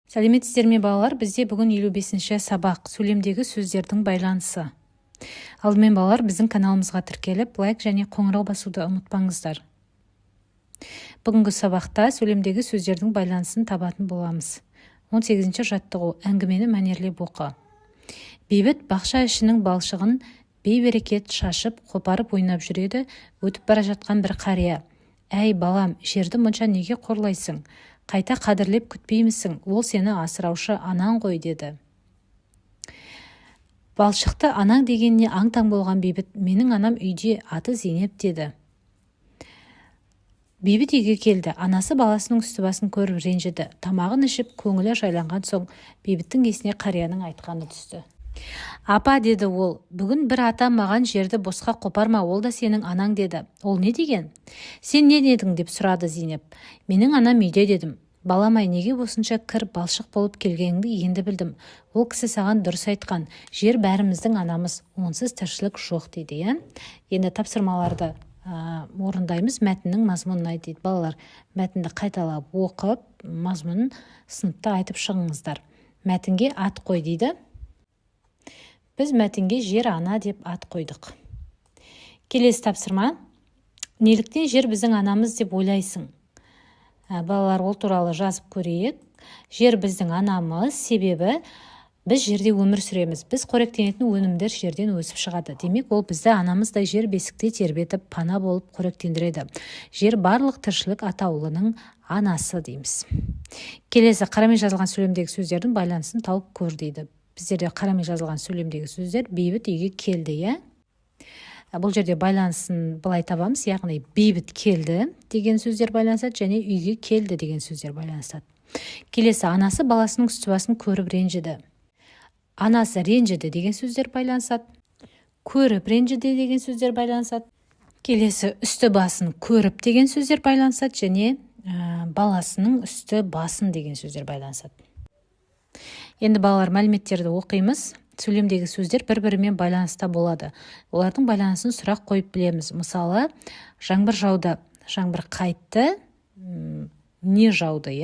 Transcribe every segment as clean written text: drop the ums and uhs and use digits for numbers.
Сәлеметсіздер ме балалар? Бізде бүгін 55-ші сабақ сөйлемдегі сөздердің байланысы. Алдымен балалар біздің каналымызға тіркеліп, лайк және қоңырау басуды ұмытпаңыздар. Бүгінгі сабақта сөйлемдегі сөздердің байланысын табатын боламыз. 18-ші жаттығу: әңгімені мәнерлеп оқы. Бейбіт бақша ішінің балшығын бейберекет шашып, қопарып ойнап жүреді. Өтіп бара жатқан бір қария: әй балам, жерді мұнша неге қорлайсың? Қайта қадірлеп күтпеймісің? Ол сені асыраушы анаң ғой, деді. Балшықты анаң дегеніне аң-таң болған Бейбіт: менің анам үйде, аты Зейнеп, деді. Бейбіт үйге келді. Анасы баласының үсті-басын көріп ренжіді. Тамағын ішіп, көңілі жайланған соң Бейбіттің есіне қарияның айтқаны түсті. Апа, деді ол, бүгін бір атам маған жерді босқа қопарма, ол да сенің анаң, деді. Ол не деген? Сен не дедің, деп сұрады Зейнеп. Менің анам үйде, дедім. Баламай, неге осынша кір балшық болып келгеніңді енді білдім. Ол кісі саған дұрыс айтқан. Жер бәріміздің анамыз, онсыз тіршілік жоқ, дейді. Енді тапсырмаларды орындаймыз. Мәтіннің мазмұнын айт, дейді. Балалар, мәтінді қайталап оқып, мазмұнын сыныпта айтып шығыңыздар. Мәтінге ат қой, дейді. Біз мәтінге жер ана деп ат қойдық. Келесі тапсырма: неліктен жер біздің анамыз деп ойлайсың? Балалар, ол туралы жазып көрейік. Жер біздің анамыз, себебі біз жерде өмір сүреміз. Біз қоректенетін өнімдер жерден өсіп шығады. Демек, ол бізді анамыздай жер бесікте тербетіп, пана болып қоректендіреді. Жер барлық тіршілік атаулының анасы, дейміз. Келесі: қарамен жазылған сөйлемдегі сөздердің байланысын тауып көр, дейді. Біздерде қарамен жазылған сөйлемдегі сөздер: Бейбіт үйге келді, Бұл жерде байланысын былай табамыз, яғни Бейбіт келді деген сөздер байланысады, және үйге келді деген сөздер байланысады. Келесі: анасы баласының үсті-басын көріп ренжіді. Анасы ренжіді деген сөздер байланысады. Көріп ренжіді деген сөздер байланысады. Келесі: үсті-басын көріп деген сөздер байланысады, және баласының үсті-басын деген сөздер байланысады. Енді балалар, мәліметтерді оқимыз. Сөйлемдегі сөздер бір-бірімен байланыста болады. Олардың байланысын сұрақ қойып білеміз. Мысалы, жаңбыр жауды, жаңбыр қайтты, не жауды,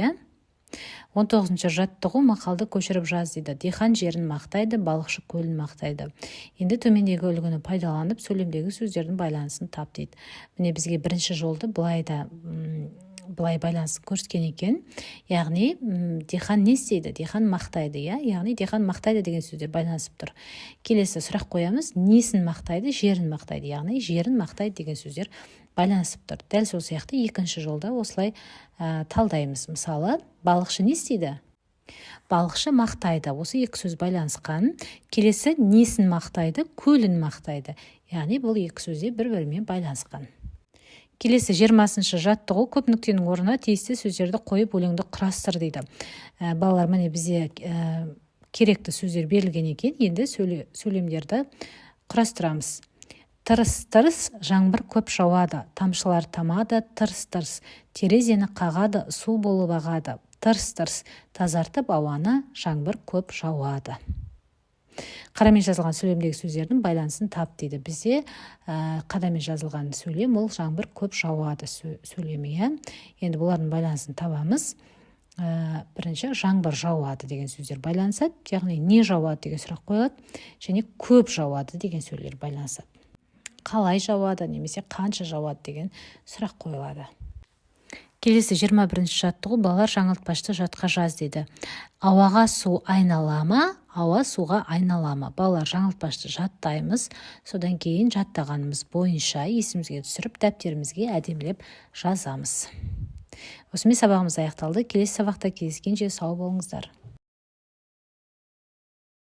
19-ші жаттығу: мақалды көшіріп жаз, дейді. Диқан жерін мақтайды, балықшы көлін мақтайды. Енді төмендегі үлгіні пайдаланып, сөйлемдегі сөздердің байланысын тап, дейді. Міне, бізге бірінші жолды былай байланысын көрсеткен екен. Яғни, диқан не істейді? Диқан мақтайды, яғни диқан мақтайды деген сөздер байланысып тұр. Келесі сұрақ қоямыз: несін мақтайды? Жерін мақтайды, яғни жерін мақтайды деген сөздер байланысып тұр. Дәл сол сияқты екінші жолда осылай талдаймыз. Мысалы, балықшы не істейді? Балықшы мақтайды. Осы екі сөз байланысқан. Келесі: несін мақтайды? Көлін мақтайды. Яғни, бұл екі сөзде бір-бірімен байланысқан. Келесі 20-ші жаттығу: көп нүктенің орнына тиісті сөздерді қойып өлеңді құрастыр, дейді. Балалар, міне бізде керекті сөздер берілген екен. Енді сөйлемдерді құрастырамыз. Тырыс-тырыс жаңбыр көп жауады, тамшылар тамады, тырс-тырс терезені қағады, су болып ағады. Тырс-тырс тазартып ауаны, жаңбыр көп жауады. Қарамен жазылған сөйлемдегі сөздердің байланысын тап, дейді. Бізде қарамен жазылған сөйлем ол жаңбыр көп жауады сөйлемі. Енді бұлардың байланысын табамыз. Бірінші, жаңбыр жауады деген сөздер байланысады, яғни не жауады деген сұрақ қойылады, және көп жауады деген сөздер байланысады. Қалай жауады, немесе қанша жауады деген сұрақ қойылады. Келесі 21-ші жаттығу: балалар, жаңылтпашты жатқа жаз, дейді. Ауаға су айналама, ауа суға айналама. Балалар, жаңылтпашты жаттаймыз. Содан кейін жаттағанымыз бойынша есімізге түсіріп, дәптерімізге әдемілеп жазамыз. Осымен сабағымыз аяқталды. Келесі сабақта кездескенше сау болыңыздар.